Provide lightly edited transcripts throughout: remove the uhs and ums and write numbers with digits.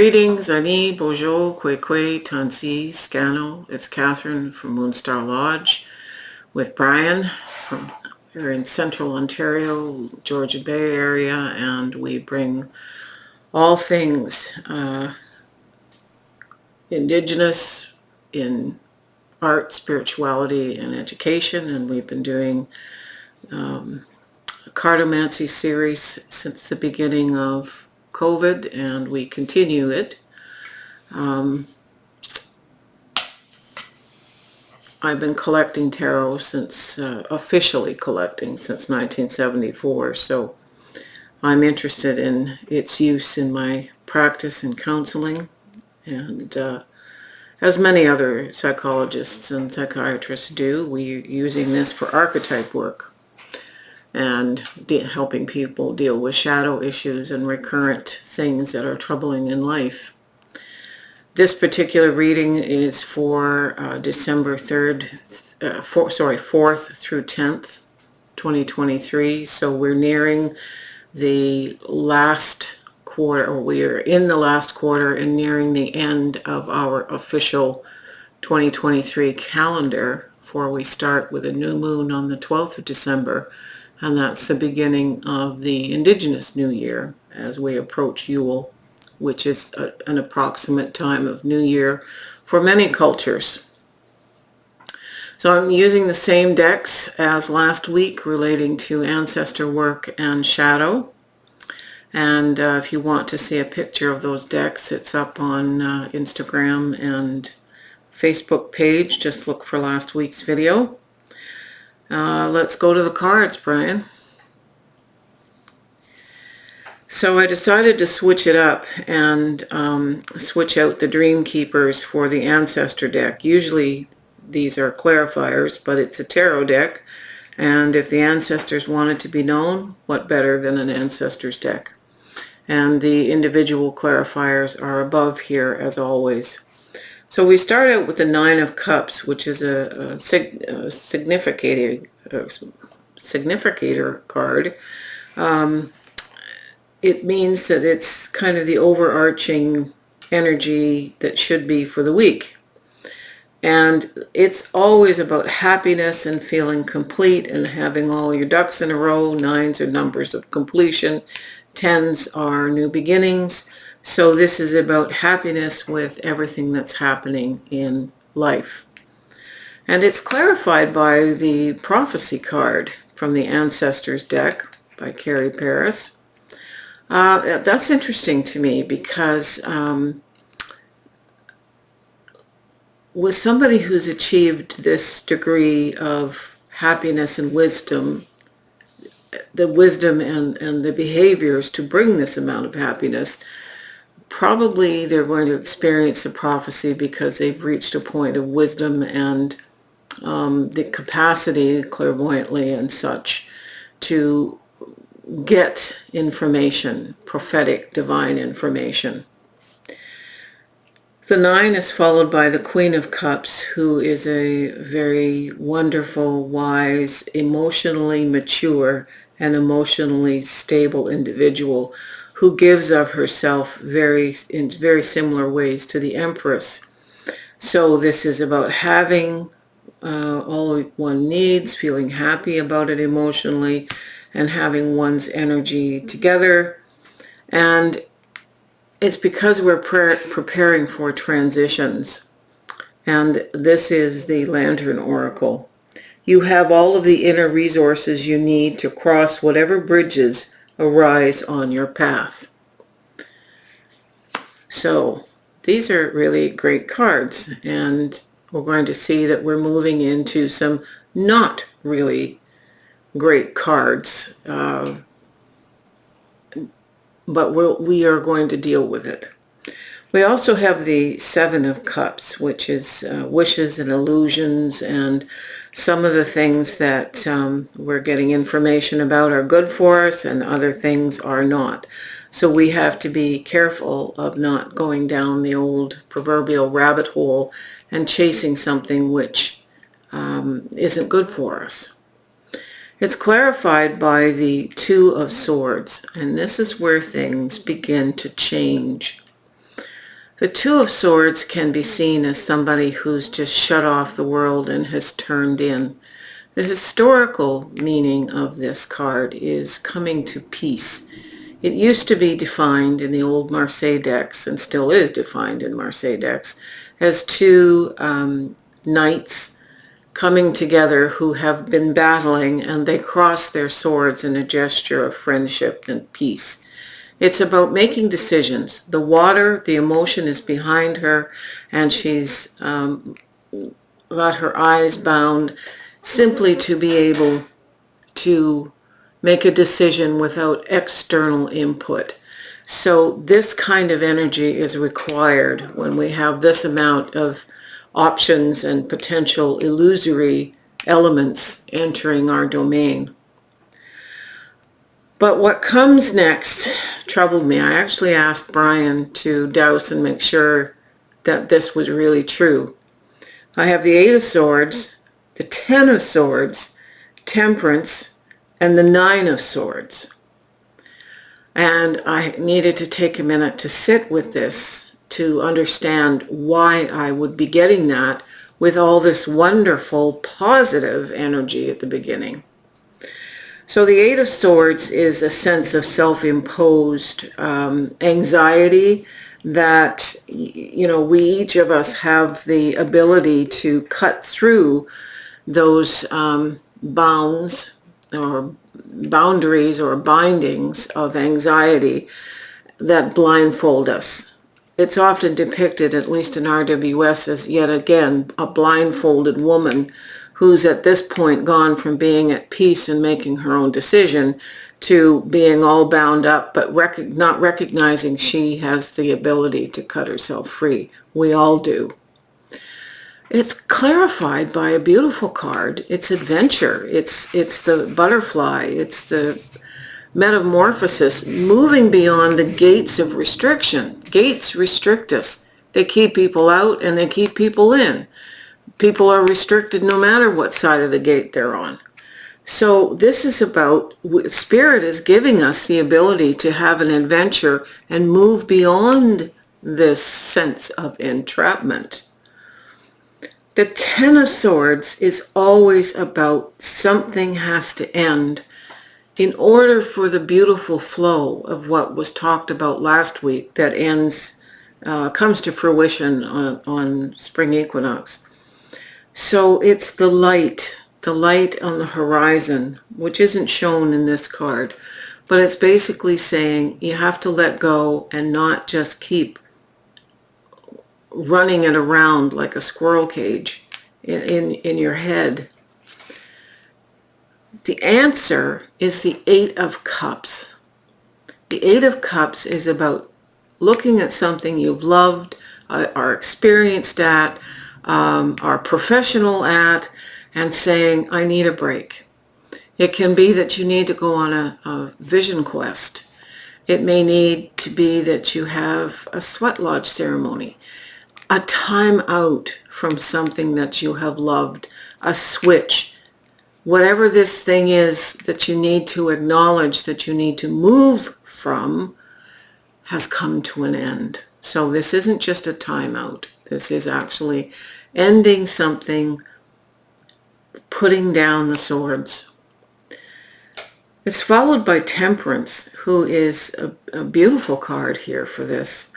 Greetings, Ani, Bonjour, Kwekwe, Tansi, Scano. It's Catherine from Moonstarlodge with Brian we're in Central Ontario, Georgia Bay area, and we bring all things Indigenous in art, spirituality, and education. And we've been doing a cartomancy series since the beginning of COVID, and we continue it. I've been collecting tarot since, officially collecting since 1974, so I'm interested in its use in my practice in counseling, and as many other psychologists and psychiatrists do, we're using this for archetype work and helping people deal with shadow issues and recurrent things that are troubling in life. This particular reading is for December 4th through 10th, 2023. So we're nearing the last quarter, or we are in the last quarter and nearing the end of our official 2023 calendar, for we start with a new moon on the 12th of December, and that's the beginning of the Indigenous New Year as we approach Yule, which is an approximate time of New Year for many cultures. So I'm using the same decks as last week relating to ancestor work and shadow. And if you want to see a picture of those decks, it's up on Instagram and Facebook page. Just look for last week's video. Let's go to the cards, Brian. So I decided to switch it up and switch out the Dream Keepers for the Ancestor deck. Usually these are clarifiers, but it's a tarot deck, and if the ancestors wanted to be known, what better than an Ancestors deck? And the individual clarifiers are above here as always. So we start out with the Nine of Cups, which is a significator card. It means that it's kind of the overarching energy that should be for the week. And it's always about happiness and feeling complete and having all your ducks in a row. Nines are numbers of completion. Tens are new beginnings. So this is about happiness with everything that's happening in life. And it's clarified by the Prophecy card from the Ancestors deck by Carrie Paris. That's interesting to me because with somebody who's achieved this degree of happiness and wisdom, the wisdom and the behaviors to bring this amount of happiness, probably they're going to experience the prophecy because they've reached a point of wisdom and the capacity, clairvoyantly and such, to get information, prophetic, divine information. The Nine is followed by the Queen of Cups, who is a very wonderful, wise, emotionally mature, and emotionally stable individual who gives of herself in very similar ways to the Empress. So this is about having all one needs, feeling happy about it emotionally, and having one's energy together. And it's because we're preparing for transitions. And this is the Lantern Oracle. You have all of the inner resources you need to cross whatever bridges arise on your path. So these are really great cards, and we're going to see that we're moving into some not really great cards, but we are going to deal with it. We also have the Seven of Cups, which is wishes and illusions, and some of the things that we're getting information about are good for us and other things are not. So we have to be careful of not going down the old proverbial rabbit hole and chasing something which isn't good for us. It's clarified by the Two of Swords, and this is where things begin to change. The Two of Swords can be seen as somebody who's just shut off the world and has turned in. The historical meaning of this card is coming to peace. It used to be defined in the old Marseille decks, and still is defined in Marseille decks, as two knights coming together who have been battling, and they cross their swords in a gesture of friendship and peace. It's about making decisions. The water, the emotion is behind her, and she's got her eyes bound simply to be able to make a decision without external input. So this kind of energy is required when we have this amount of options and potential illusory elements entering our domain. But what comes next troubled me. I actually asked Brian to douse and make sure that this was really true. I have the Eight of Swords, the Ten of Swords, Temperance, and the Nine of Swords. And I needed to take a minute to sit with this to understand why I would be getting that with all this wonderful positive energy at the beginning. So the Eight of Swords is a sense of self-imposed anxiety that, you know, we each of us have the ability to cut through those bounds or boundaries or bindings of anxiety that blindfold us. It's often depicted, at least in RWS, as yet again a blindfolded woman who's at this point gone from being at peace and making her own decision to being all bound up, but not recognizing she has the ability to cut herself free. We all do. It's clarified by a beautiful card. It's adventure. It's the butterfly. It's the metamorphosis, moving beyond the gates of restriction. Gates restrict us. They keep people out and they keep people in. People are restricted no matter what side of the gate they're on. So this is about, Spirit is giving us the ability to have an adventure and move beyond this sense of entrapment. The Ten of Swords is always about something has to end in order for the beautiful flow of what was talked about last week that ends, comes to fruition on spring equinox. So it's the light on the horizon, which isn't shown in this card, but it's basically saying you have to let go and not just keep running it around like a squirrel cage in your head. The answer is the Eight of Cups. The Eight of Cups is about looking at something you've loved, are experienced at, are professional at, and saying, I need a break. It can be that you need to go on a vision quest. It may need to be that you have a sweat lodge ceremony, a time out from something that you have loved, a switch. Whatever this thing is that you need to acknowledge, that you need to move from, has come to an end. So this isn't just a timeout. This is actually ending something, putting down the swords. It's followed by Temperance, who is a beautiful card here for this.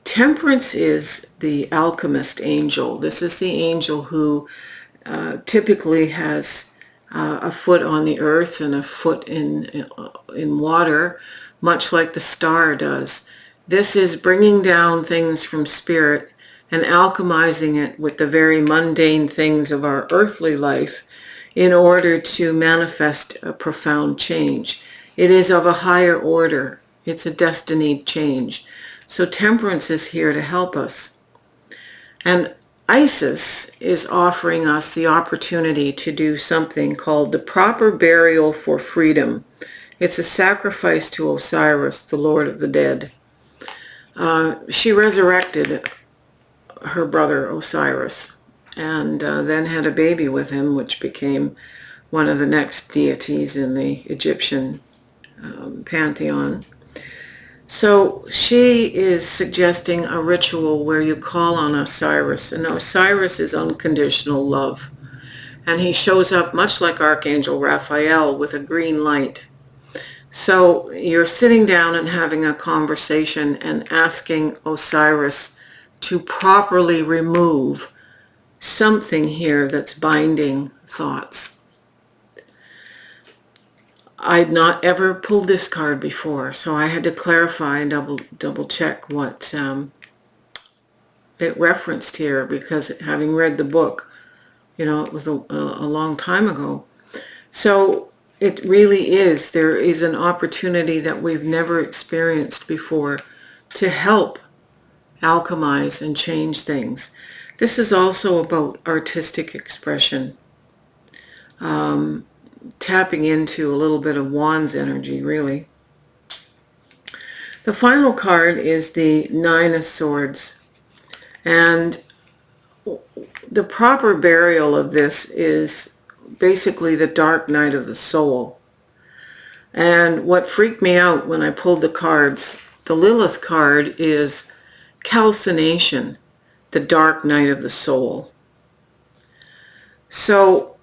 Temperance is the alchemist angel. This is the angel who typically has a foot on the earth and a foot in water, much like the star does. This is bringing down things from spirit and alchemizing it with the very mundane things of our earthly life in order to manifest a profound change. It is of a higher order. It's a destinied change. So Temperance is here to help us. And Isis is offering us the opportunity to do something called the proper burial for freedom. It's a sacrifice to Osiris, the Lord of the Dead. She resurrected her brother Osiris and then had a baby with him, which became one of the next deities in the Egyptian pantheon. So she is suggesting a ritual where you call on Osiris, and Osiris is unconditional love. And he shows up much like Archangel Raphael with a green light. So you're sitting down and having a conversation and asking Osiris to properly remove something here that's binding thoughts. I'd not ever pulled this card before, so I had to clarify and double check what it referenced here, because having read the book, you know, it was a long time ago. So it really is, there is an opportunity that we've never experienced before to help alchemize and change things. This is also about artistic expression. Tapping into a little bit of Wands energy, really. The final card is the Nine of Swords. And the proper burial of this is basically the dark night of the soul. And what freaked me out when I pulled the cards, the Lilith card is calcination, the dark night of the soul. So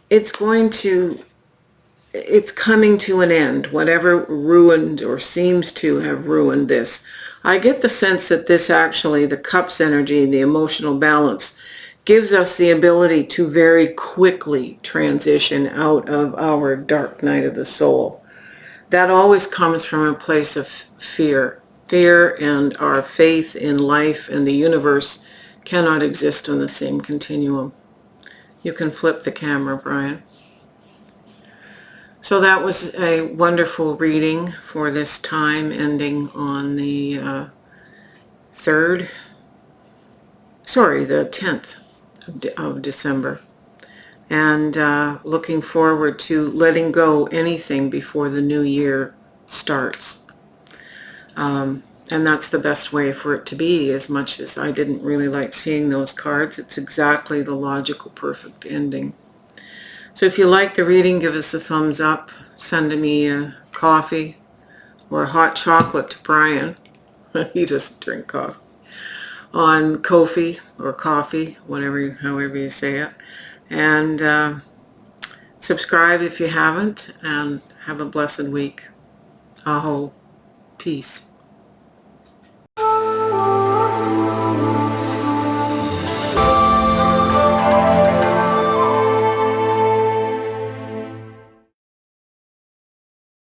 it's coming to an end, whatever ruined or seems to have ruined this. I get the sense that this actually, the cups energy, the emotional balance, gives us the ability to very quickly transition out of our dark night of the soul. That always comes from a place of fear. Fear and our faith in life and the universe cannot exist on the same continuum. You can flip the camera, Brian. So that was a wonderful reading for this time, ending on the 10th of December. And looking forward to letting go anything before the new year starts. And that's the best way for it to be. As much as I didn't really like seeing those cards, it's exactly the logical, perfect ending. So if you like the reading, give us a thumbs up. Send me a coffee or a hot chocolate to Brian. He doesn't drink coffee. On Ko-fi or coffee, however you say it. And subscribe if you haven't, and have a blessed week. Aho. Peace.